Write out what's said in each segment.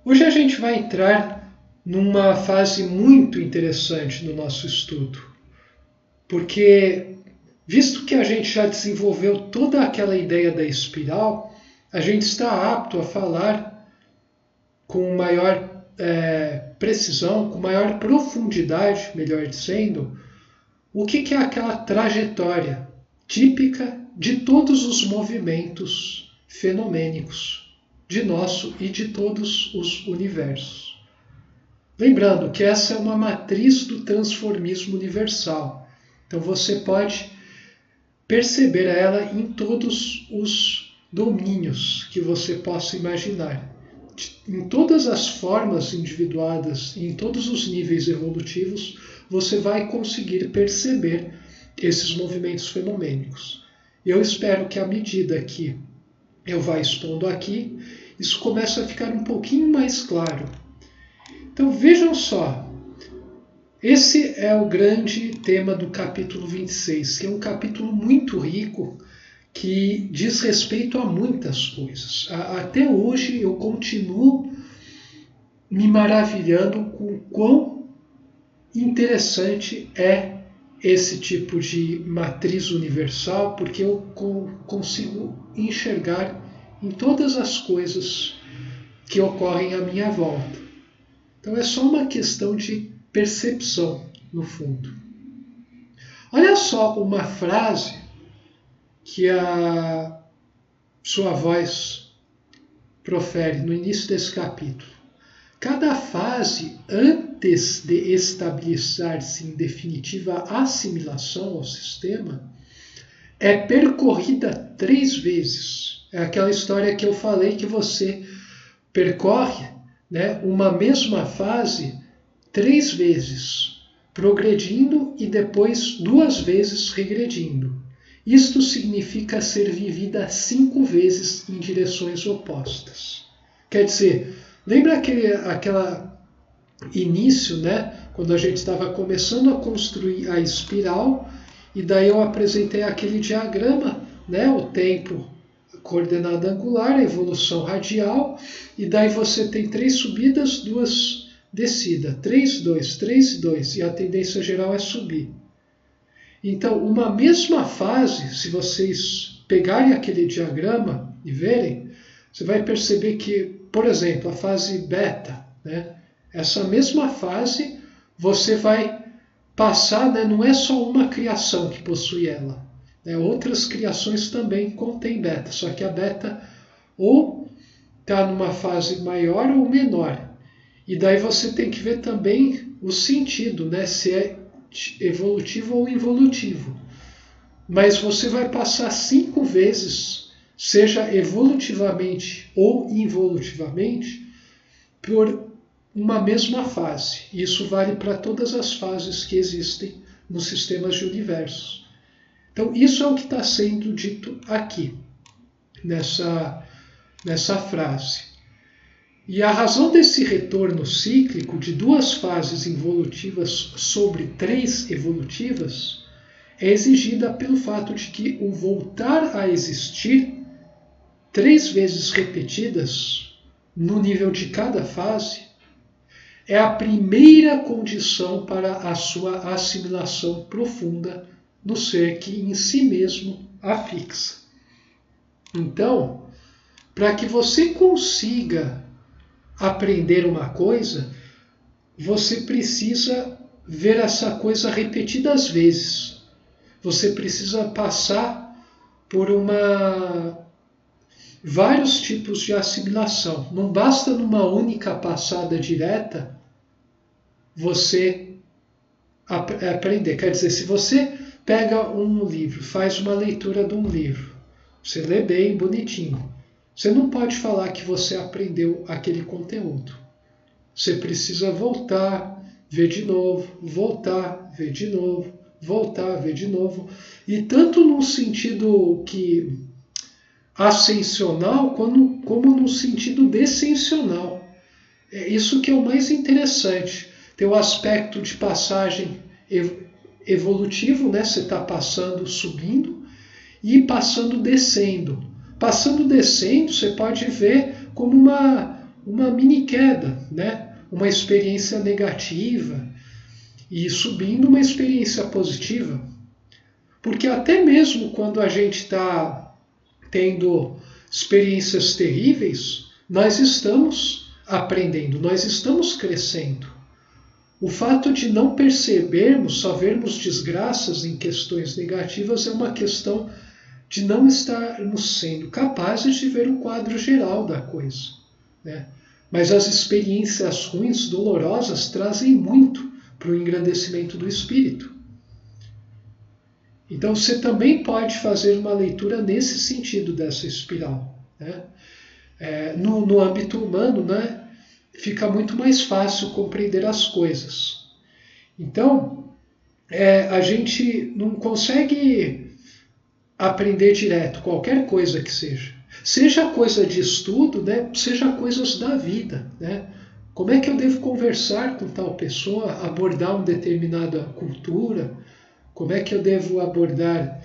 Hoje a gente vai entrar numa fase muito interessante do nosso estudo, porque, visto que a gente já desenvolveu toda aquela ideia da espiral, a gente está apto a falar com maior precisão, com maior profundidade, melhor dizendo, o que é aquela trajetória típica de todos os movimentos fenomênicos de nosso e de todos os universos. Lembrando que essa é uma matriz do transformismo universal. Então você pode perceber ela em todos os domínios que você possa imaginar. Em todas as formas individuadas e em todos os níveis evolutivos, você vai conseguir perceber esses movimentos fenomênicos. Eu espero que à medida que eu vá expondo aqui, isso comece a ficar um pouquinho mais claro. Então vejam só, esse é o grande tema do capítulo 26, que é um capítulo muito rico, que diz respeito a muitas coisas. Até hoje eu continuo me maravilhando com o quão interessante é esse tipo de matriz universal, porque eu consigo enxergar em todas as coisas que ocorrem à minha volta. Então é só uma questão de percepção, no fundo. Olha só uma frase que a sua voz profere no início desse capítulo. Cada fase, antes de estabilizar-se em definitiva assimilação ao sistema, é percorrida 3 vezes. É aquela história que eu falei que você percorre, uma mesma fase 3 vezes, progredindo e depois 2 vezes regredindo. Isto significa ser vivida 5 vezes em direções opostas. Quer dizer, lembra aquela início, quando a gente estava começando a construir a espiral, e daí eu apresentei aquele diagrama, o tempo, coordenada angular, a evolução radial, e daí você tem 3 subidas, 2 descidas, 3, 2, 3 e 2, e a tendência geral é subir. Então, uma mesma fase, se vocês pegarem aquele diagrama e verem, você vai perceber que, por exemplo, a fase beta, essa mesma fase você vai passar, não é só uma criação que possui ela. Outras criações também contêm beta, só que a beta ou está numa fase maior ou menor. E daí você tem que ver também o sentido, se é evolutivo ou involutivo. Mas você vai passar 5 vezes, seja evolutivamente ou involutivamente, por uma mesma fase. Isso vale para todas as fases que existem nos sistemas de universos. Então, isso é o que está sendo dito aqui, nessa frase. E a razão desse retorno cíclico de 2 fases involutivas sobre 3 evolutivas é exigida pelo fato de que o voltar a existir 3 vezes repetidas no nível de cada fase é a primeira condição para a sua assimilação profunda no ser que em si mesmo a fixa. Então, para que você consiga aprender uma coisa, você precisa ver essa coisa repetidas vezes. Você precisa passar por vários tipos de assimilação. Não basta numa única passada direta você aprender. Quer dizer, se você pega um livro, faz uma leitura de um livro, você lê bem, bonitinho, você não pode falar que você aprendeu aquele conteúdo. Você precisa voltar, ver de novo, voltar, ver de novo, voltar, ver de novo. E tanto no sentido ascensional, como no sentido descensional. É isso que é o mais interessante. Tem o aspecto de passagem evolutivo, você está passando, subindo, e passando, descendo. Passando, descendo, você pode ver como uma mini queda, né? Uma experiência negativa e subindo uma experiência positiva. Porque até mesmo quando a gente está tendo experiências terríveis, nós estamos aprendendo, nós estamos crescendo. O fato de não percebermos, só vermos desgraças em questões negativas é uma questão de não estarmos sendo capazes de ver o quadro geral da coisa, né? Mas as experiências ruins, dolorosas, trazem muito para o engrandecimento do espírito. Então você também pode fazer uma leitura nesse sentido dessa espiral, né? No âmbito humano, né, fica muito mais fácil compreender as coisas. Então, a gente não consegue aprender direto qualquer coisa que seja. Seja coisa de estudo, né, seja coisas da vida, né? Como é que eu devo conversar com tal pessoa, abordar uma determinada cultura? Como é que eu devo abordar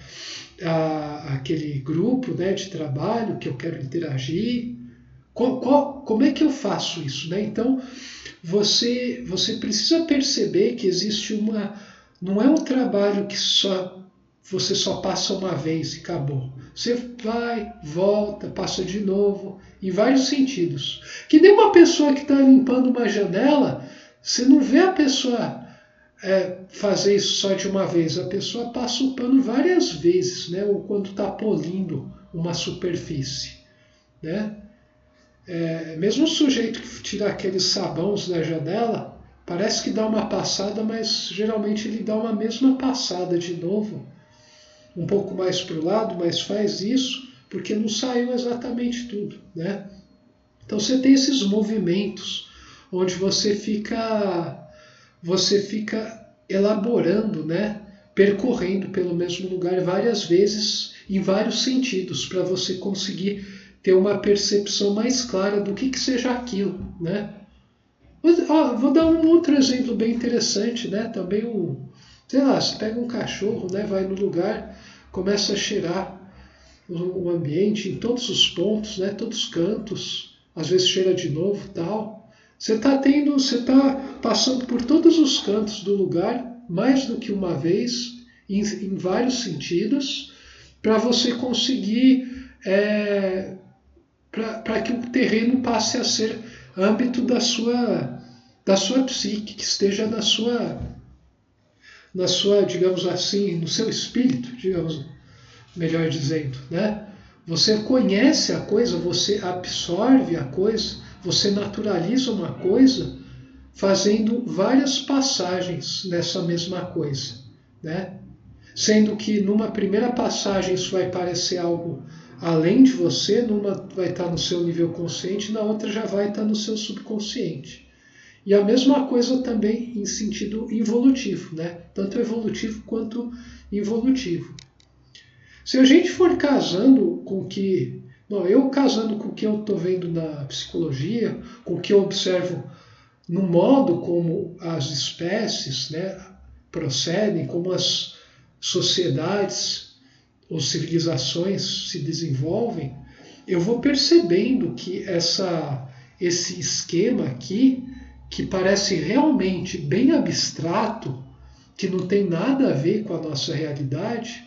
aquele grupo, né, de trabalho que eu quero interagir? Como é que eu faço isso, né? Então, você precisa perceber que existe não é um trabalho que você só passa uma vez e acabou. Você vai, volta, passa de novo, em vários sentidos. Que nem uma pessoa que está limpando uma janela, você não vê a pessoa fazer isso só de uma vez. A pessoa passa o pano várias vezes, né? Ou quando está polindo uma superfície, né? Mesmo o sujeito que tira aqueles sabões da janela, parece que dá uma passada, mas geralmente ele dá uma mesma passada de novo, um pouco mais para o lado, mas faz isso porque não saiu exatamente tudo, né? Então você tem esses movimentos onde você fica elaborando, né? Percorrendo pelo mesmo lugar várias vezes, em vários sentidos, para você conseguir ter uma percepção mais clara do que seja aquilo, né? Vou dar um outro exemplo bem interessante, né? Também sei lá, você pega um cachorro, né? Vai no lugar, começa a cheirar o ambiente em todos os pontos, né? Todos os cantos, às vezes cheira de novo, tal. Você está passando por todos os cantos do lugar, mais do que uma vez, em vários sentidos, para você conseguir para que o terreno passe a ser âmbito da sua psique, que esteja na sua, digamos assim, no seu espírito, digamos, melhor dizendo, né? Você conhece a coisa, você absorve a coisa, você naturaliza uma coisa, fazendo várias passagens nessa mesma coisa, né? Sendo que numa primeira passagem isso vai parecer algo além de você, numa vai estar no seu nível consciente, na outra já vai estar no seu subconsciente. E a mesma coisa também em sentido involutivo, né? Tanto evolutivo quanto involutivo. Se a gente for casando com o que... eu casando com o que eu estou vendo na psicologia, com o que eu observo no modo como as espécies, né, procedem, como as sociedades ou civilizações se desenvolvem, eu vou percebendo que esse esquema aqui, que parece realmente bem abstrato, que não tem nada a ver com a nossa realidade,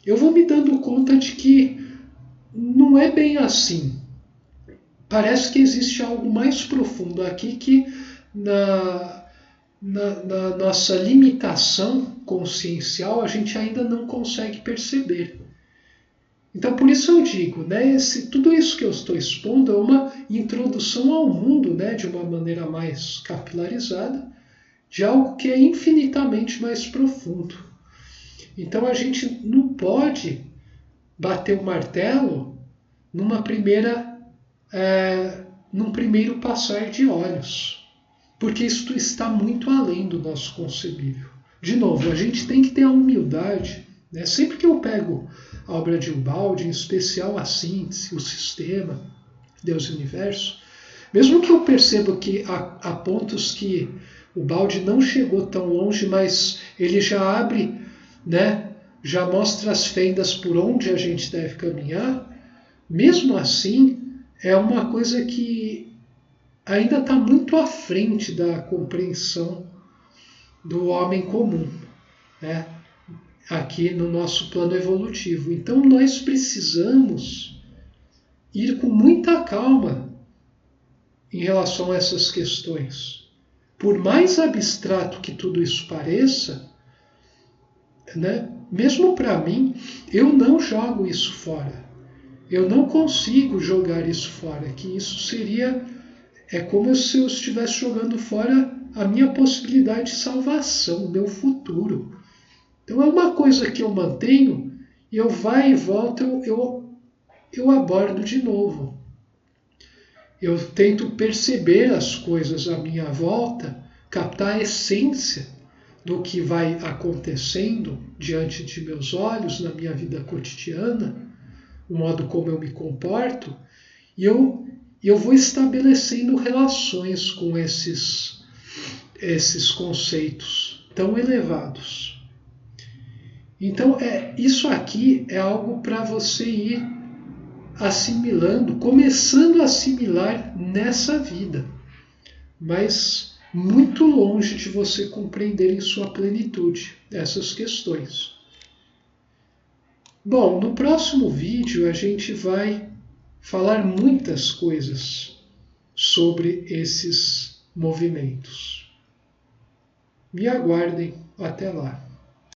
eu vou me dando conta de que não é bem assim. Parece que existe algo mais profundo aqui que na nossa limitação consciencial a gente ainda não consegue perceber. Então por isso eu digo, né, tudo isso que eu estou expondo é uma introdução ao mundo, né, de uma maneira mais capilarizada, de algo que é infinitamente mais profundo. Então a gente não pode bater o martelo num primeiro passar de olhos, porque isso está muito além do nosso concebível. De novo, a gente tem que ter a humildade, né? Sempre que eu pego a obra de Ubaldi, em especial a síntese, o sistema, Deus e o universo, mesmo que eu perceba que há pontos que o Ubaldi não chegou tão longe, mas ele já abre, né, já mostra as fendas por onde a gente deve caminhar, mesmo assim, é uma coisa que ainda está muito à frente da compreensão do homem comum, né? Aqui no nosso plano evolutivo. Então nós precisamos ir com muita calma em relação a essas questões. Por mais abstrato que tudo isso pareça, né? Mesmo para mim, eu não jogo isso fora. Eu não consigo jogar isso fora, que isso seria, é como se eu estivesse jogando fora a minha possibilidade de salvação, o meu futuro. Então é uma coisa que eu mantenho e eu vai e volta, eu abordo de novo. Eu tento perceber as coisas à minha volta, captar a essência do que vai acontecendo diante de meus olhos na minha vida cotidiana, o modo como eu me comporto, e eu vou estabelecendo relações com esses conceitos tão elevados. Então, isso aqui é algo para você ir assimilando, começando a assimilar nessa vida, mas muito longe de você compreender em sua plenitude essas questões. Bom, no próximo vídeo a gente vai falar muitas coisas sobre esses movimentos. Me aguardem, até lá.